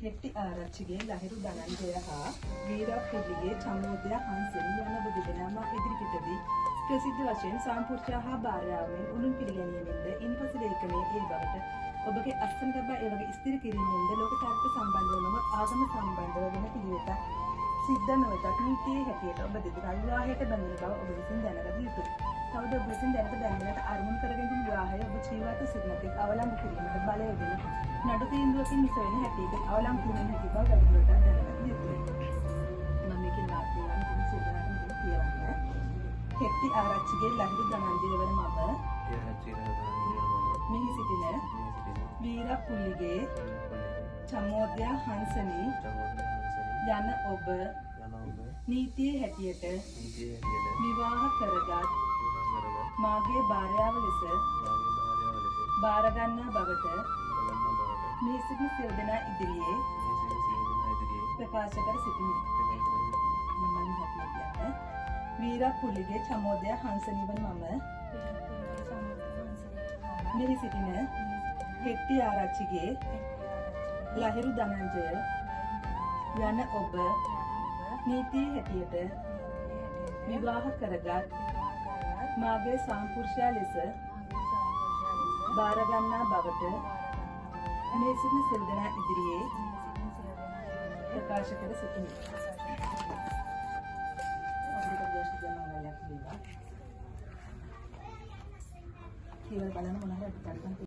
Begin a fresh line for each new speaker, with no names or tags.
හෙට්ටි ආරච්චිගේ ලහිරු ධනංජය හා වීරප්පුලිගේ චමෝදය හංසෙන් යන ඔබ දෙදෙනාම ඉදිරිපිටදී ප්‍රසිද්ධ වශයෙන් සාම්පූර්ණා හා භාර්යාවෙන් උණුන් පිළිගැනීමෙන්ද ඉන්පසු ලේඛනයේ ඒ බවට ඔබගේ අස්තන තබා ඒ වගේ ස්ථිර කිරීමෙන්ද ලෝක චරිත සම්බන්ධව නොව ආගම සම්බන්ධව වෙන පිළිවෙතක් සිද්ධ නොවතත් නීතියේ හැටියට ඔබ දෙදෙනා විවාහයට බැඳෙන බව ඔබ විසින් දැනගත යුතුයි. තවද ඔබ විසින් දැනට බැඳෙනට අරමුණු කරගෙන ඉන්න විවාහය ඔබ ජීවිත සිටිනකෙක් අවලංගු කිරීමට බලය යොදන නඩු තීන්දුවකින් මිස වෙන හැටියට අවලංගු කිරීම හැකි බව වැඩිදුරටත් දැනගත යුතුයි. මම මේකේ වාක්‍යය අන්තිම සූදානම් කියවන්න. හෙට්ටි ආරච්චිගේ ලහිරු ධනංජය වන මම මෙහි සිටින වීරප්පුලිගේ චමෝදය හංසනී යන ඔබ නීතියේ හැටියට විවාහ කරගත් මාගේ භාර්යාව ලෙස බාර ගන්නා බවට මේ සිටින සියලු දෙනා ඉදිරියේ ප්‍රකාශ කර සිටිමි. මම කියන්නේ වීරප්පුලිගේ චමෝදය හංසනී වන මම මෙහි සිටින හෙට්ටි ආරච්චිගේ ලහිරු ධනංජය යන ඔබ නීතියේ හැටියට විවාහ කරගත් මාගේ සාම්පුරුෂයා ලෙස බාර ගන්නා බවට මේ සිටින සියලු දෙනා ඉදිරියේ ප්‍රකාශ කර සිටිමි. කියලා බලන්න මොනවද